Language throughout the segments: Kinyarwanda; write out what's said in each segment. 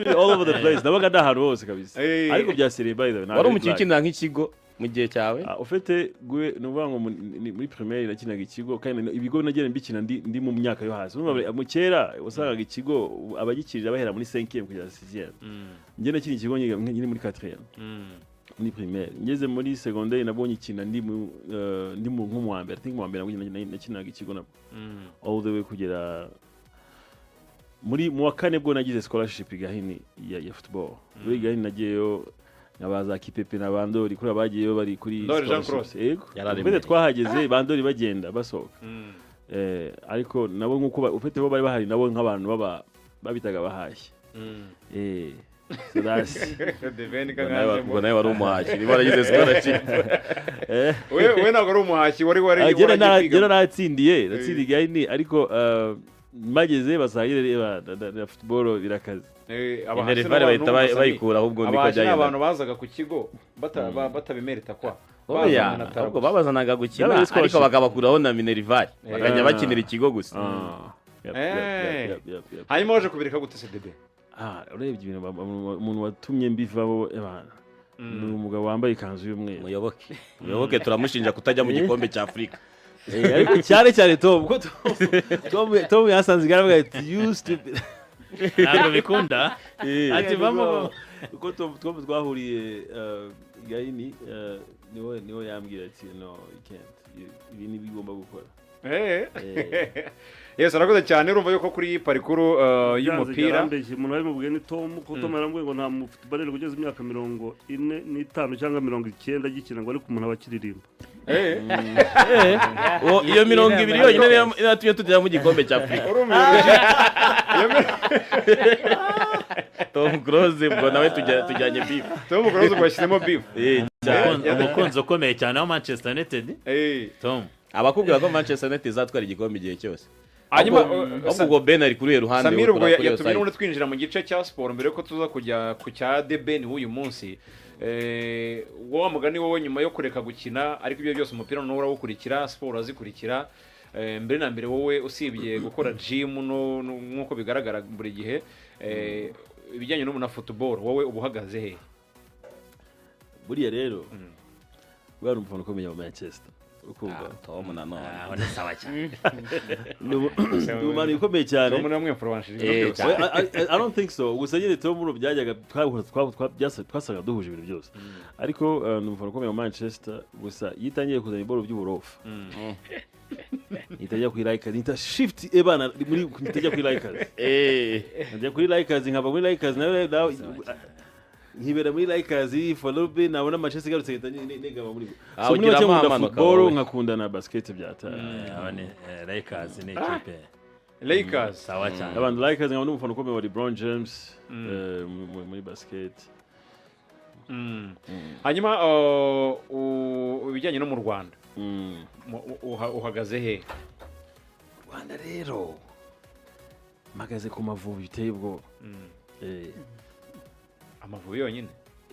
all over the place nabaga ndahantu hose kabisa ariko bya Serie by the way wari umukinnyi ukinira nk'ikigo mu gihe cyawe ufite gwe nuvuga ngo muri primaire nakinaga ikigo kandi ibigo nagera mbikina ndi mu myaka yo hasi mu kera wasangaga ikigo abagikirira bahera muri 5e kugera 6e njye nakina ikigo nyine muri 4e muri primaire ngeze muri secondaire nabonye ikina ndi mu nk'umuwa mbere think mu mbere nakinaga ikigo nabo all the way kugera muri mu wa kane bwo nagize scholarship igahini ya football muri gahini nagiyeyo nabaza kipepe na bandori kuri abagiyeyo bari kuri yego bende twahageze bandori bagenda basohoka ariko nabo nkuko ufite bo bari bahari nabo nk'abantu babitaga bahashye so that's ngo nawe wari umuhashyi niba waragize scholarship we ntabwo ari umuhashyi wari gera natsindiye gahini ariko mageze basangire na football birakaze abahanzi bahita bayikura ahubwo ndiko jyayo abantu bazaga ku kigo batabimerita kwa ahubwo babazanaga gukina ariko bakabakuraho na Minerval bakajya bakinira ikigo gusa hanyuma waje kubireka gute CDB urebye ibintu umuntu watumye mbivamo ni umugabo wambaye ikanzu y'umweru muyoboke turamushinja kutajya mu gikombe cya Afrika ariko cyane Tom yasanze garavuga ati you stupid ntabwo bikunda ati vamo uko Tom twahuriye gahini niwe yambwira ati no you can't ibi ni bigomba gukora yes arakoze cyane urumva yuko kuri parikuru y'umupira umuntu ari mu bugeni Tom ko Tom yarambwiye ngo nta mufutbalere kugeza imyaka 45 cyangwa 90 gikina ngo ariko umuntu abakiririmba iyo 20 yonyine yatumye tujya mu gikombe cya Afrika Tom Close bwo nawe tujyanye beef Tom Close bwashyizemo beef umukunzi ukomeye cyane wa Manchester United Tom abakubwira ko Manchester United izatwara igikombe igihe cyose hanyuma ubwo Ben ari kuri ruhande Samir ubwo yatumye n'undi twinjira mu gice cya sport mbere ko tuza kujya ku cya The Ben uyu munsi wowe mugani wowe nyuma yo kureka gukina ariko ibyo byose umupira no urawukurikira sport azikurikira mbere na mbere wowe usibye gukora gym nkuko bigaragara buri gihe ibijyanye no na football wowe ubuhagaze he buriya rero bwa umufana ukomeye wa Manchester ukumva Tom nano abone sawa cyane numani ukomeye cyane Tom namwe influence I don't think so gusa nyine Tom mu byajyaga twasaga duhuje ibintu byose ariko numufana ukomeye wa Manchester gusa yitangiye kuzana iboro by'uburofa itajya kuri Lakers nita shift ebana muri itajya kuri Lakers najya kuri Lakers nkaba muri Lakers nawe nkibera muri Lakers Folobe nabona Manchester garutse negaba muri so muri football nkakunda na basket byata abane Lakers ni equipe Lakers sawa cyane abantu Lakers nkabona umufana ukomeye wa LeBron James muri basket hanyuma ubijyanye no mu Rwanda uhagaze he Rwanda rero magaze ku Mavubi biteye ubwo Amavubi yonyine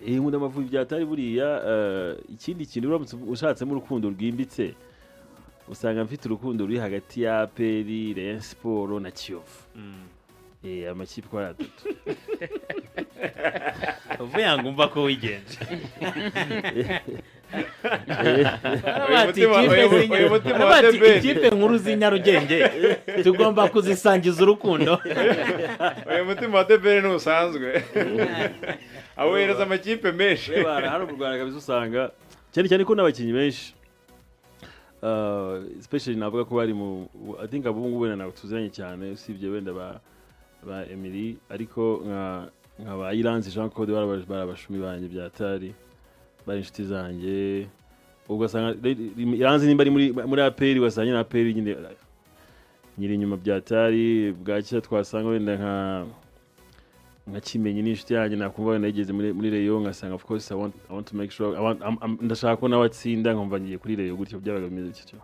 nkunda Amavubi byatari buriya ikindi kintu uramutse ushatsemo urukundo rwimbitse usanga mfite urukundo ruri hagati ya APR Rayon Sport na Kiyovu amakipe kwa atatu uvuye ngumva ko wigenje ikipe nkuru z'inyarugenge tugomba kuzisangiza urukundo uyu mutima wa Debere ntusanzwe awereza amakipe menshi hano mu Rwanda kabisa usanga cyane ko n'abakinnyi benshi especially navuga ko bari mu I think abungu wenda ntabwo tuziranye cyane usibye wenda ba Emily ariko nkaba Iranzi Jean Claude barabashumi banje byatari bari inshuti zanjye ubwo asanga Iranzi nimba ari muri APR wasanye na APR nyine nyiri nyuma byatari bwacya twasanga wenda nka Kimenyi n'inshuti yanjye nakumva wenda yigeze muri Rayon ngasanga of course I want to make sure ndashaka ko nawatsinda nkumva ngiye kuri Rayon gutyo byabaga bimeze cyo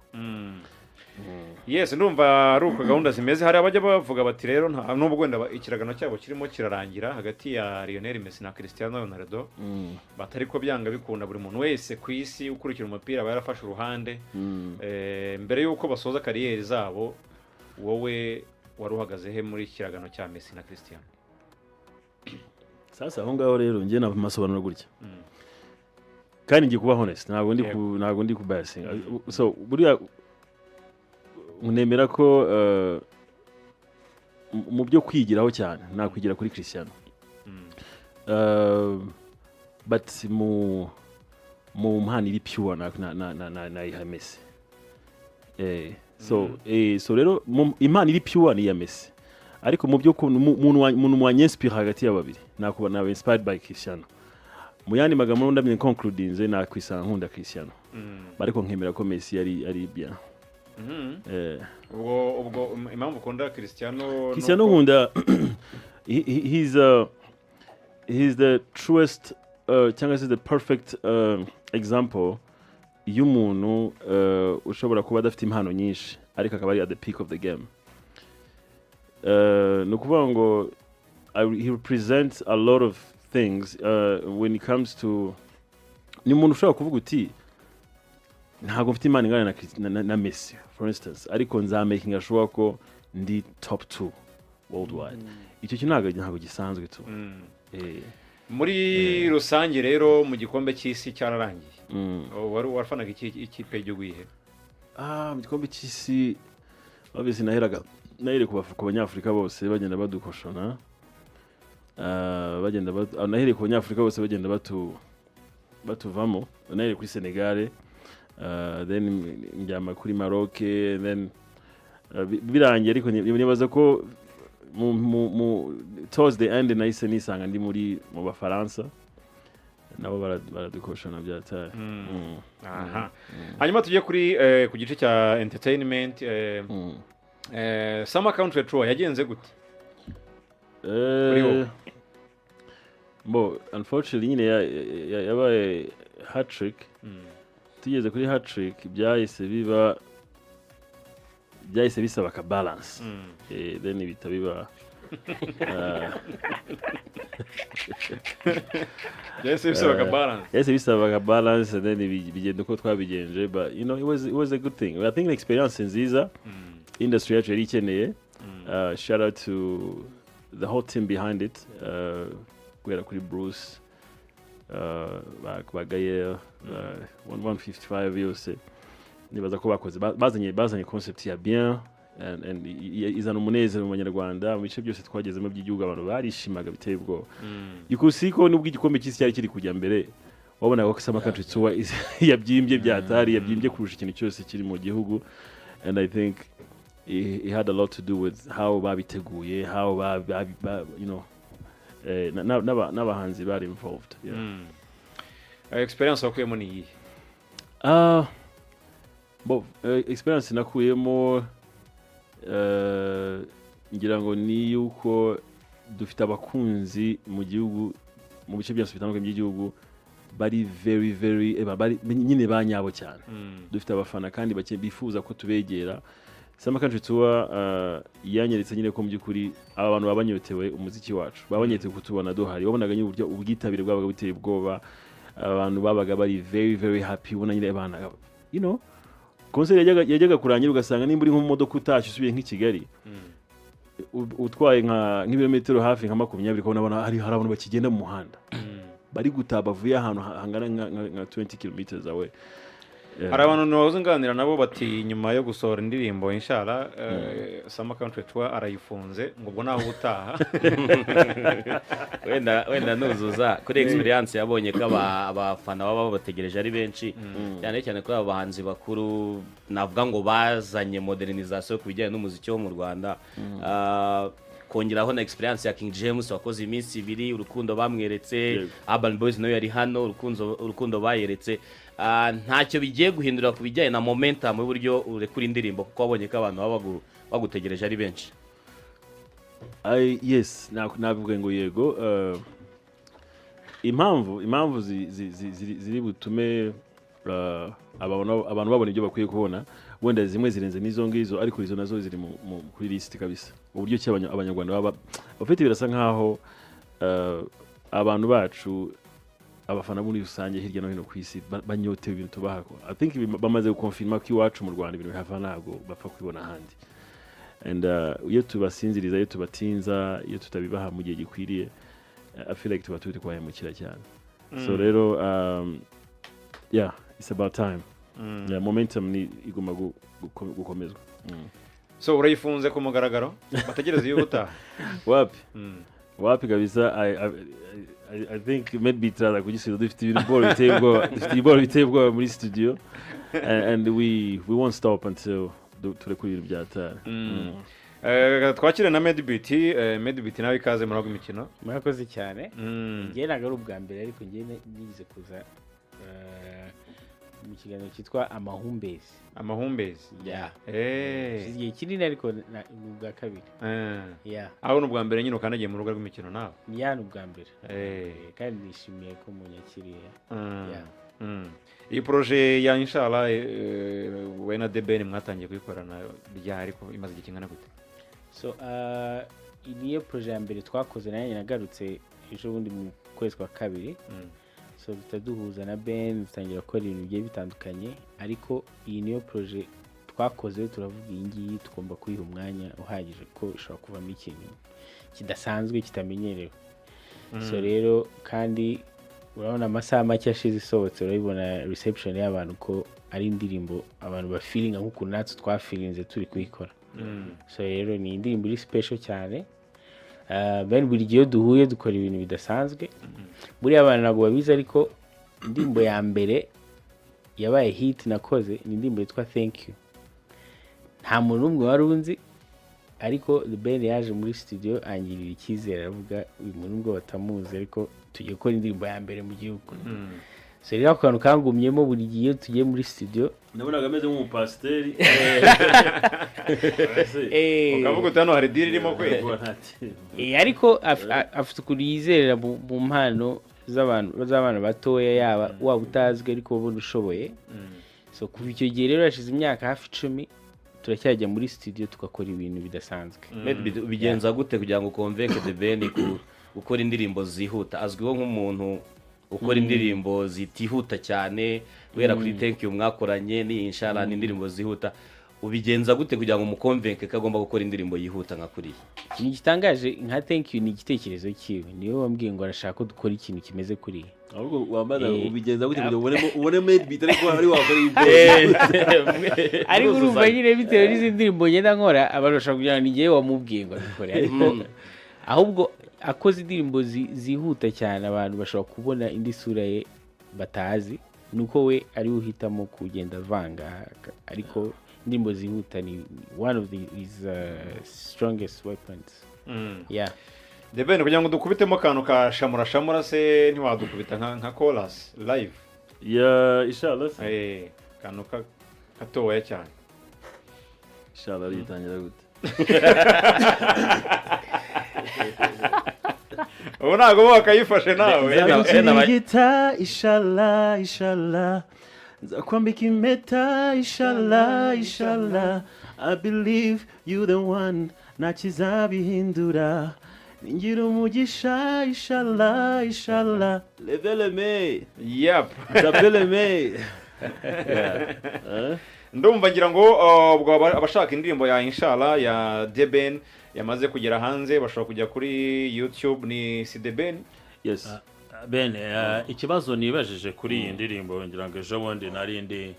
yes ndumva ari uko gahunda zimeze hari abajya bavuga bati rero nubwo wenda ikiragano cyabo kirimo kirarangira hagati ya Lionel Messi na Cristiano Ronaldo batari ko byanga bikunda buri muntu wese ku isi ukurikira umupira barafashe uruhande mbere yuko basoza kariyeri zabo wowe wari uhagaze he muri kiragano cya Messi na Cristiano sasa aho ngaho rero njye namasobanura gutya kandi ngiye kuba honest ntabwo ndi kubasinga so buriya unemera ko mu byo kwigiraho cyane nakwigira kuri Cristiano but mu mpano iri pure na iya Messi so rero impano iri pure ni iya Messi ariko mu byo umuntu wanyenspire hagati y'ababiri nakuba nawe inspired by Cristiano mu yandi magambo ndamye concludinze nakwisanga nkunda Cristiano ariko nkemera ko Messi ari bien ubwo impamvu ukunda Cristiano nkunda he's the truest cyangwa se the perfect example y'umuntu ushobora kuba adafite impano nyinshi ariko akaba ari at the peak of the game no kuvuga ngo he represents a lot of things when it comes to ni umuntu ushobora kuvuga uti ntabwo mfite impano ingana na Messi for instance ariko nzamaking sure ko ndi top 2 worldwide icyo ntabwo gisanzwe tu muri rusange rero mu gikombe cy'isi cyararangiye warafanaga ikipe y'igihugu yihe mu gikombe cy'isi obviously nahere ku banyafurika bose bagenda badukoshona nahere ku banyafurika bose bagenda batuvamo nahere kuri Senegal then njyama kuri Maroc then birangiye ariko nibaza ko towards the end nahise nisanga ndi mu Bafaransa nabo baradukoshana byataye hanyuma tujye ku gice cya entertainment Summer Country Tour yagenze gute unfortunately nyine yabaye hat-trick tugeze kuri hat-trick byahise bisaba ka balance then bita biba byahise bisaba ka balance and then bigenda uko twabigenje but you know it was a good thing I think the experience nziza industry yacu yari ikeneye shout out to the whole team behind it guhera kuri Bruce bagaye 155 yose nibaza ko bakoze bazanye concept ya bien and izana umunezero mu Banyarwanda mu bice byose twagezemo by'igihugu abantu barishimaga biteye ubwo yukusiko nubwo igikombe cy'isi cyari kiri kujya mbere wabona ko Summer Country Tour yabyimbye byatari yabyimbye kurusha ikintu cyose kiri mu gihugu and I think it had a lot to do with how babiteguye how you know n'abahanzi bari involved experience wakuyemo ni iyi experience nakuyemo ngira ngo ni yuko dufite abakunzi mu gihugu mu bice byose bitandukanye by'igihugu bari very nyine banyabo cyane dufite abafana kandi bifuza ko tubegera Summer Country Tour yanyeretse nyine ko mu by'ukuri aba bantu babanyotewe umuziki wacu babanyotewe kutubona duhari wabonaga nyine uburyo ubwitabire bwabaga biteye ubwoba abantu babaga bari very happy ubona nyine abana you know concert yajyaga kurangira ugasanga nimba uri nko mu modoka utashye usubiye nk'i Kigali utwaye nk'ibirometero hafi nka 20 ukabona hari abantu bakigenda mu muhanda bari gutaha bavuye ahantu hangana nka 20 km away hari abantu nahoze nganira nabo bati nyuma yo gusohora indirimbo inshallah Summer Country Tour arayifunze ngo ubwo naho utaha wenda nuzuza kuri experience yabonye ko abafana baba bategereje ari benshi cyane kuri abahanzi bakuru navuga ngo bazanye modernization ku bijyanye n'umuziki wo mu Rwanda kongeraho na experience ya King James wakoze iminsi 2 urukundo bamweretse Urban Boys nayo yari hano urukundo bayeretse ntacyo bigiye guhindura ku bijyanye na momentum y'uburyo urekura indirimbo kuko wabonye ko abantu baba bagutegereje ari benshi yes navuga ngo yego impamvu ziri butume abantu babona ibyo bakwiye kubona wenda zimwe zirenze n'izo ngizo ariko izo nazo ziri kuri list kabisa uburyo ki abanyarwanda baba bafite birasa nkaho abantu bacu abafana muri rusange hirya no hino ku isi banyotewe ibintu tubahako I think bamaze gukonfirma ko iwacu mu Rwanda ibintu bihafa ntago bapfa kubibona ahandi and iyo tubasinziriza iyo tubatinza iyo tutabibaha mu gihe gikwiriye I feel like tuba turi kwahemukira cyane so rero yeah it's about time yeah momentum ni iguma gukomezwa so urayifunze ku mugaragaro bategereza iyo utaha wapi kabisa I think maybe turaza kugisira dufite ibintu ball bitebwa muri studio and we won't stop until turekura ibintu byatara twakire na Medibit nawe ikaze muri ago imikino murakoze cyane ngiye nagari ubwa mbere ariko ngiye nigize kuza mu kiganiro cyitwa amahumbezi igihe kinini ariko ubwa kabiri aho n'ubwa mbere nyine ukanagiye mu rugo rw'imikino nawe n'ubwa mbere kandi nishimiye ko munyakiriye iyi projet ya inshallah we na DBN mwatangiye kuyikorana ryari ariko imaze igihe kingana gute so niyo projet ya mbere twakoze nayo nagarutse ejo bundi mu kwezi kwa kabiri so tutaduhuza na Ben dutangira gukora ibintu bigiye bitandukanye ariko iyi niyo projet twakoze turavuga iyi ngiyi tugomba kuyiha umwanya uhagije ko ishobora kuvamo ikintu kidasanzwe kitamenyerewe so rero kandi urabona amasaha make ashize isohotse urabibona reception y'abantu ko ari indirimbo abantu bafilinga nk'ukuntu natwe twafilinze turi kuyikora so rero ni indirimbo iri special cyane Ben buri gihe duhuye dukora ibintu bidasanzwe buriya abantu ntabwo babizi ariko indirimbo ya mbere yabaye hit nakoze ni indirimbo yitwa Thank You nta muntu n'umwe wari unzi ariko Ben yaje muri studio angirira icyizere aravuga uyu muntu nubwo batamuzi ariko tugiye gukora indirimbo ya mbere mu gihugu so rero akantu kangumyemo buri gihe tugiye muri studio nabonaga ameze nk'umupasiteri ukavuga utano hari deal irimo kwe ariko afite ukuntu yizerera mu mpano z'abana batoya yaba waba utazwi ariko ubundi ushoboye so kuva icyo gihe rero hashize imyaka hafi 10 turacyajya muri studio tugakora ibintu bidasanzwe bigenza gute kugira ngo convince DBN gukora indirimbo zihuta azwiho nk'umuntu ukora indirimbo zitihuta cyane wera kuri Thank You mwakoranye ni inshallah indirimbo zihuta ubigenza gute kugira ngo umukonvinke ko agomba gukora indirimbo yihuta nka kuri ni gitangaje nka Thank You ni igitekerezo cyiwe niwe wambwiye ngo arashaka ko dukora ikintu kimeze kuri ahubwo wambaza ubigenza gute kugira ngo ubone Medibit ariko ari wakora ibyo ariko urumva nyine bitewe n'izindi ndirimbo ngenda nkora abantu bashaka kugira ngo nigiye wamubwiye ngo dukore ariko ahubwo akoze indirimbo zihuta cyane abantu bashobora kubona indi sura ye batazi nuko we ari uhitamo kugenda vanga ariko indirimbo zihuta ni one of his strongest weapons yeah DBN kugira ngo dukubitemo kantu ka shamura se ntiwadukubita nka chorus live inshallah kantu katoya cyane inshallah ritangira gute ubu ntabwo wakayifashe nawe gita inshallah nzakwambika impeta inshallah I believe you the one nakizabihindura ningira umugisha inshallah leveleme zapeleme ndumva ngira ngo abashaka indirimbo ya inshallah ya DBN yamaze kugera hanze bashobora kujya kuri YouTube ni DBN yes Ben ikibazo nibajije kuri iyi ndirimbo ngira ngo ejo bundi narindi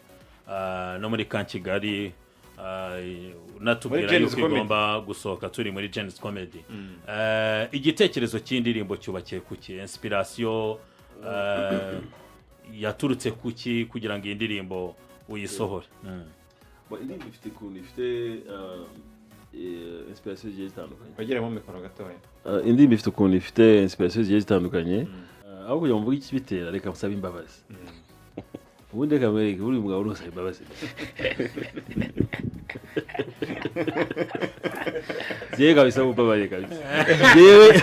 no muri Kigali natubwira yuko igomba gusohoka turi muri Genesis Comedy igitekerezo cy'indirimbo cyubakiye kuki inspiration yaturutse kuki kugira ngo iyi ndirimbo uyisohore indirimbo ifite kuntu ifite inspiration zigiye zitandukanye bageremo mikoro gatoya indirimbo ifite ukuntu ifite inspiration zigiye zitandukanye aho kugira ngo mvuge ikibitera reka musabe imbabazi ubundi reka mwereke buri mugabo urusaba imbabazi Diego bisa mubabare kabisa yewe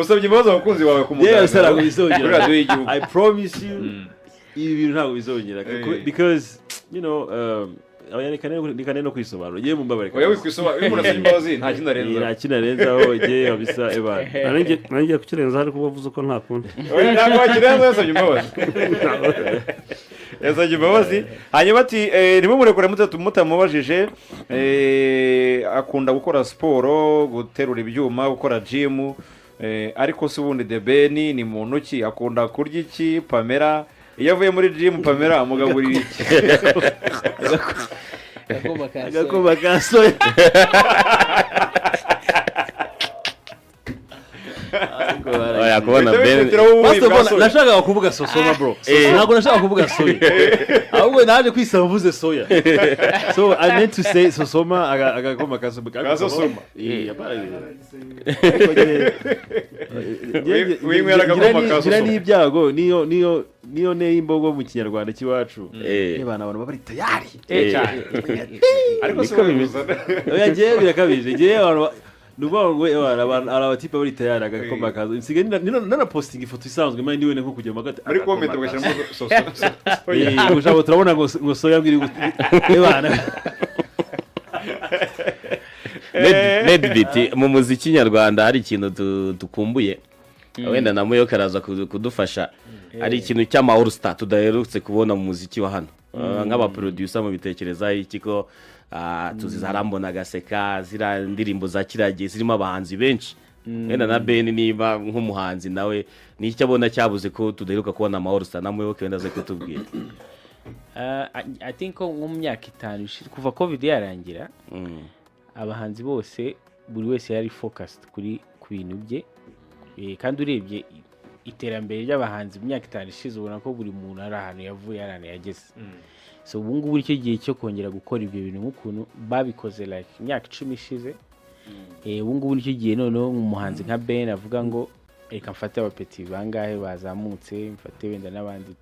usabye imbabazi abakunzi bawe ku mugabo ntabwo bizongera I promise you ibi bintu ntabwo bizongera because you know nikane no kwisobanura yewe mubabare oya wikwisobanura umuntu asabye imbabazi nta kinarenzaho yewe kabisa eba nanjye kukirenza ariko bavuze ko nta kundi oya ntabwo wakirenza yasabye imbabazi yasabye imbabazi hanyuma ati nimwe murekure mutamubajije akunda gukora siporo guterura ibyuma gukora gym ariko se ubundi The Ben ni muntu ki akunda kurya iki Pamela iyo avuye muri gym Pamela amugaburira iki agakoma ka soya oya kubona Ben nashakaga kuvuga sosoma bro ntabwo nashakaga kuvuga soya ahubwo naje kwisaba mvuze soya so I meant to say sosoma agakoma ka sosoma gira n'ibyago niyo ne imbogo mu kinyarwanda cy'iwacu n'abana abantu bari tayari ariko se oya je birakabije je abantu nubango abatipa bari tayari agakoma kazo nsigaye nana posting ifoto isanzwe manje niwe nko kujya magate muri comment ugashyiramo ujabo turabona ngo soya ngiri ebana Medbit mu muziki nyarwanda hari ikintu dukumbuye wenda namuyo karaza kudufasha ari ikintu cy'ama all star tudaherutse kubona mu muziki wa hano nk'aba producer mu bitekereza ikiko tuzizarambona gaseka zira ndirimbo za kiragiye zirimo abahanzi benshi wenda na Ben niba nk'umuhanzi nawe ni icyo abona cyabuze ko tudaheruka kubona ama all star namuyo wenda ze kutubwira I think nko mu myaka 5 kuva covid yarangira abahanzi bose buri wese yari focused kuri ku bintu bye kandi urebye iterambere ry'abahanzi mu myaka 5 ishize ubona ko buri muntu ari ahantu yavuye arane yageze so ubu ngubu icyo gihe cyo kongera gukora ibyo bintu nk'ukuntu babikoze like imyaka 10 ishize ubu ngubu nicyo gihe noneho umuhanzi nka Ben avuga ngo reka mfate abapeti bangahe bazamutse mfate wenda n'abandi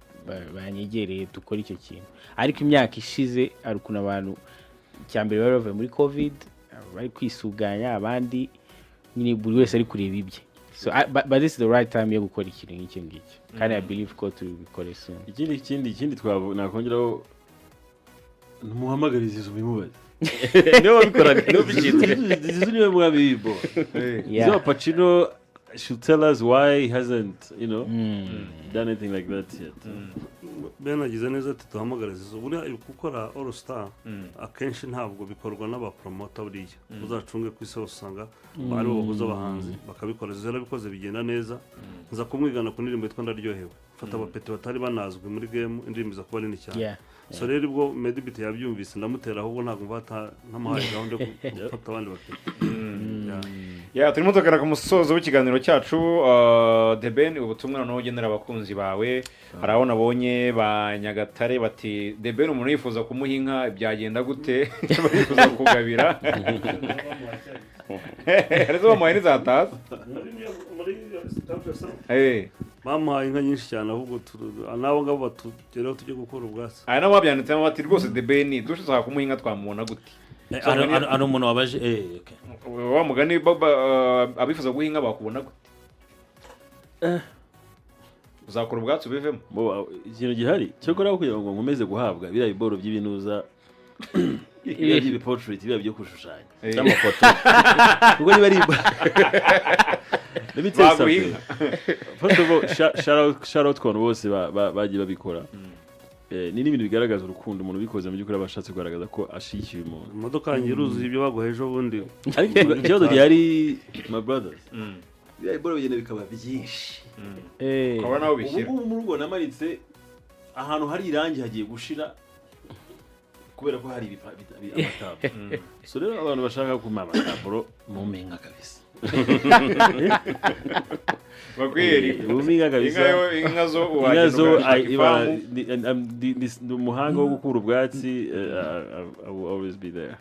banyegereye dukora icyo kintu ariko imyaka ishize ari ukuntu abantu cyambere bari bavuye muri covid bari kwisuganya abandi nyine buri wese ari kureba ibye so but this is the right time yo gukora ikintu nk'icyo ngicyo kandi I believe ko tubikore soon ikindi nakongeraho numuhamagariza ubimubaze niyo babikoraga niyo bicitse niwe mwabibo so Pacino should tell us why he hasn't done anything like that yet. Ben agize neza ati duhamagariza buriya gukora all star akenshi ntabwo bikorwa n'abapromoter buriya uzacunge ku isi usanga bari bahuza abahanzi bakabikora zera bikoze bigenda neza nza kumwigana ku ndirimbo yitwa ndaryohewe fata abapeti batari banazwe muri game indirimbo za kuba nini cyane so rero ubwo Medbit yabyumvise ndamutera ahubwo ntabwo mvata nk'amahaye gahunda yo gufata abandi baketi turimo tugana ku musozo w'ikiganiro cyacu The Ben ubutumwa noneho ugenera abakunzi bawe hari aho nabonye ba Nyagatare bati The Ben umuntu yifuza kumuha inka byagenda gute yifuza kugabira arizo bamuhaye n'izataza bamuhaye inka nyinshi cyane ahubwo nabo ngabo batugeraho tujye gukora ubwatsi aya nabo babyanditsemo bati rwose The Ben dushaka kumuha inka twamubona gute ari umuntu wabaje wa mugani abifuza guha inka bakubona gute uzakora ubwatsi ubivemo ikintu gihari cyo kora kugira ngo nkomeze guhabwa biriya biboro by'ibinuza ibiportrait biriya byo kushushanya n'amafoto kuko niba ari first of all shout out ku bose bagiye babikora ni n'ibintu bigaragaza urukundo umuntu ubikoze mu by'ukuri abashatse kugaragaza ko ashikiye umuntu imodoka yanjye iruzuye ibyo baguha ejo bundi ariko ikibazo gihari my brothers biriya biboro bigenda bikaba byinshi ukabona aho bishyira ubu mu rugo namaritse ahantu hari irangi hagiye gushira kubera ko hari amataburo so rero abantu bashaka kumama amataburo mu menga kabisa bakwiri uminga kabisa inka zo umuhanga wo gukura ubwatsi I will always be there.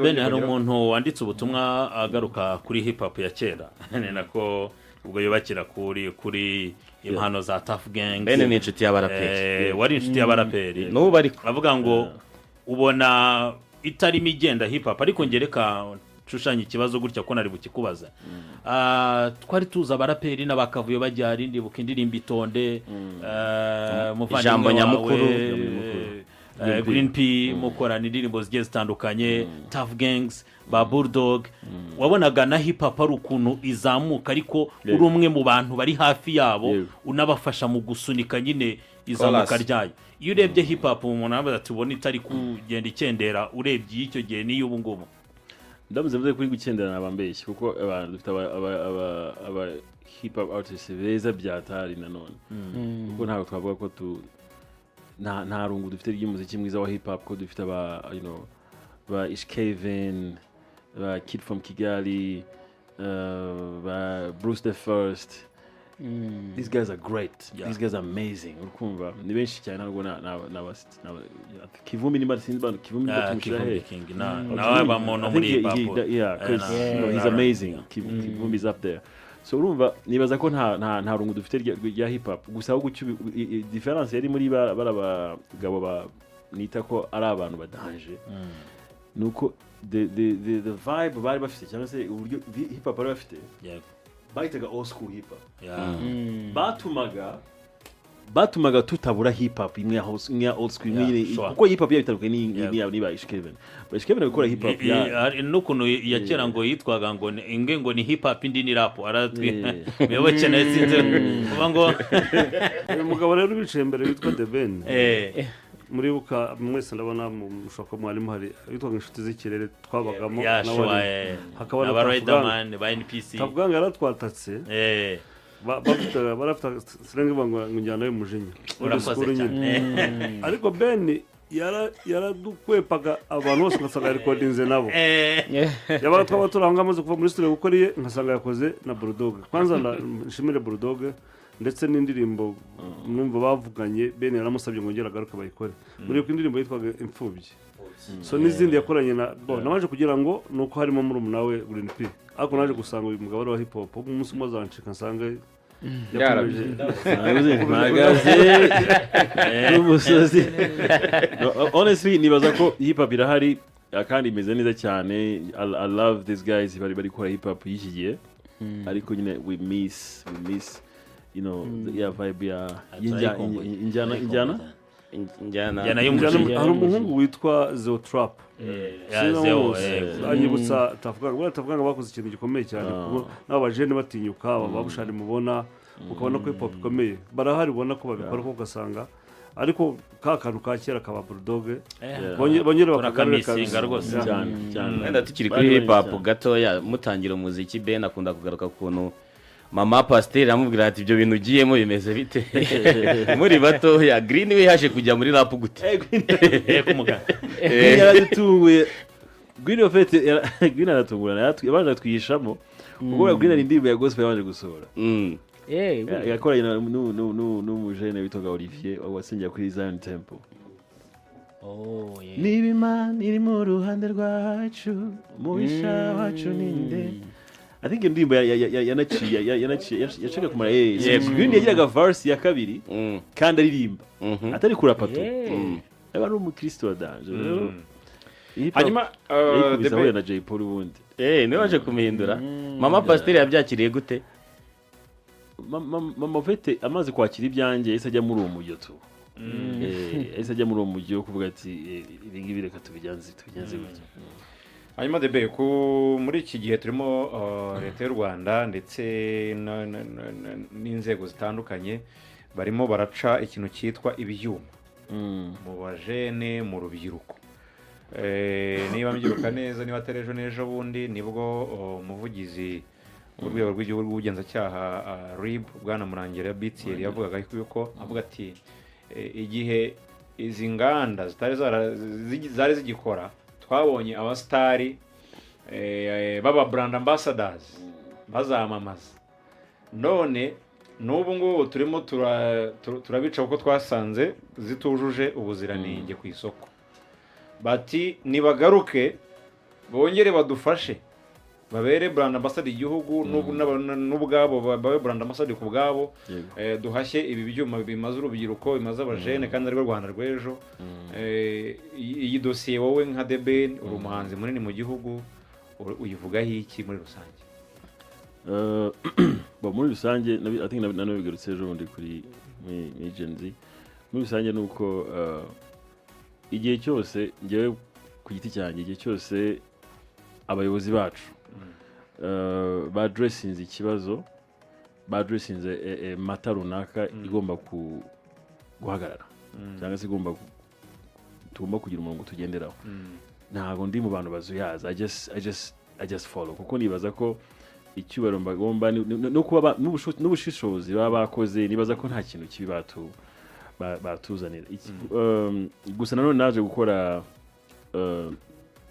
Ben hari umuntu wanditse ubutumwa agaruka kuri hip hop ya kera ni nako ubwo yubakira kuri impano za Tough Gang. Ben ni inshuti y'abaraperi wari inshuti y'abaraperi n'ubu bari avuga ngo ubona itari migenda hip hop ariko ngereka shushanya ikibazo gutya ko nari bukikubaza twari tuza abaraperi n'abakavuyo bajyari ndibuka indirimbo itonde ijambo nyamukuru Green P mukorana indirimbo zigiye zitandukanye Tough Gangs ba Bulldog wabonaga na hip hop ari ukuntu izamuka ariko uri umwe mu bantu bari hafi yabo unabafasha mu gusunika nyine izamuka ryayo iyo urebye hip hop umuntu abaza ati ubona itari kugenda ikendera urebye icyo gihe niyo ubu ngubu ndavuze mvuze kuri gukenderana abambeshyi kuko abantu dufite aba hip hop artists beza byatari nanone kuko ntabwo twavuga ko nta rungu dufite ry'umuziki mwiza wa hip hop ko dufite ba Ishkeven, ba Kid from Kigali, ba Bruce the First. These guys are great. Yeah. These guys are amazing. Urukumva ni benshi cyane ntabwo Kivumbi nimba sinzi Kivumbi Kivumbi King na ba mono muri hip hop. Yeah, cuz he's amazing. Kivumbi is up there. So urumva nibaza ko nta rungu dufite rya hip hop gusa aho difference yari muri barabagabo nita ko ari abantu badanje nuko the vibe bari bafite cyangwa se uburyo hip hop bari bafite bayitaga old school hip hop batumaga tutabura hip hop imwe old school kuko hip hop yabitandukanye niba Ishkeven gukora hip hop n'ukuntu yakera ngo yitwaga ngo ngo ni hip hop indi ni rap aratwiyoboke nayo sinze kuba ngo uyu mugabo rero bicaye imbere witwa The Ben muri buka mwese ndabona mushaka mwarimu hari witwa inshuti z'ikirere twabagamo hakaba na Riderman ba NPC tabwanga yaratwatatse barafita sirenge bango njyana y'umujinya ariko Ben yaradukwepaga abantu bose ngasanga recordings nabo yabaga twaba turanga amaze kuva muri studio gukoriye nkasanga yakoze na Bulldog kwanza nshimire Bulldog ndetse n'indirimbo numva bavuganye Ben yaramusabye ngo ngera garuka bayikore muri ko indirimbo yitwaga Imfubyi so n'izindi yakoranye nabaje kugira ngo nuko harimo muri umunawe Green P ariko naje gusanga uyu mugabo wa hip hop umunsi muzancika nsanga honestly nibaza ko hip hop irahari kandi imeze neza cyane. I love these guys bari gukora hip hop y'iki gihe ariko nyine we miss vibe ya injyana y'umujinya. Hari umuhungu witwa Zeo Trap anyibutsa tavuga bakoze ikintu gikomeye cyane n'abajene batinyuka babushari mubona ukabona ko hip hop ikomeye barahari ubona ko babikora ko ugasanga ariko kantu ka kera kaba Bulldog bongera bakamisinga rwose cyane wenda tukiri kuri hip hop gatoya mutangira umuziki Ben akunda kugaruka kuntu Mama Pasteur amubwira ati ibyo bintu ugiyemo bimeze bite muri bato ya Green we yaje kujya muri rap gute kumuga yaradutunguye Green ofete Green aratungurana yabaje twihishamo ubwo Green ari indirimbo ya gospel yabaje gusohora yakoranye n'umujene witoga Olivier wasengera kuri Zion Temple. Niba Imana iri mu ruhande rwacu mubisha wacu ninde. I think indirimbo yaciye kumara Green yagiraga verse ya kabiri kandi aririmba atari kurapa to aba ari umukristo wa danje hanyuma bizahuye na Jay Paul ubundi niwe waje kumihindura. Mama Pasteur yabyakiriye gute? Mama Vete amaze kwakira ibyanjye yahise ajya muri uwo mujyo tu yahise ajya muri uwo mujyo kuvuga ati ibi ngibi reka tubigenze gutya. hanyuma debe muri iki gihe turimo leta y'u Rwanda ndetse n'inzego zitandukanye barimo baraca ikintu cyitwa ibyuma mu bajene mu rubyiruko. Niba mbyiruka neza niba atari ejo bundi nibwo umuvugizi urwego rw'igihugu rw'ubugenzacyaha RIB bwana Murangira BTL yavugaga yuko avuga ati igihe izi nganda zari zigikora twabonye abastari baba brand ambassadors bazamamaza none n'ubu ngubu turimo turabica uko twasanze zitujuje ubuziranenge ku isoko bati nibagaruke bongere badufashe babere brand ambassador igihugu n'ubwabo babe brand ambassador ku bwabo duhashye ibi byuma bimaze urubyiruko bimaze abajene kandi ari rwo Rwanda rw'ejo. Iyi dosiye wowe nka The Ben uri umuhanzi munini mu gihugu uyivugaho iki muri rusange? Muri rusange I think bigarutse ejo bundi kuri agency muri rusange nuko igihe cyose ngewe ku giti cyanjye igihe cyose abayobozi bacu badressinze ikibazo badressinze mata runaka igomba guhagarara cyangwa se tugomba kugira umurongo tugenderaho. Ntago ndi mu bantu bazuyaza I just I just follow kuko nibaza ko icyubahiro mbagomba no kuba n'ubushishozi baba bakoze nibaza ko nta kintu kibi batuzanira gusa nanone naje gukora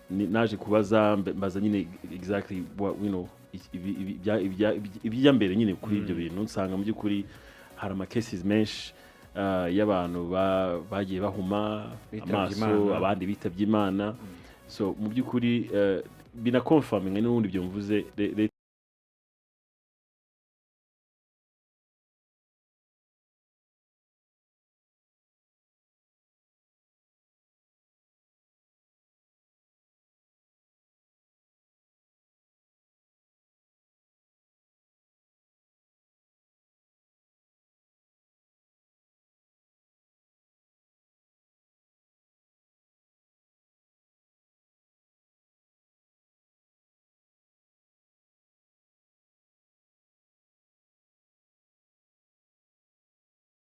naje kubaza mbaza nyine exactly what you know ibijya mbere nyine kuri ibyo bintu nsanga mu by'ukuri hari cases menshi y'abantu bagiye bahuma amaso abandi bitabye Imana so mu by'ukuri binakonfirming n'ubundi byo mvuze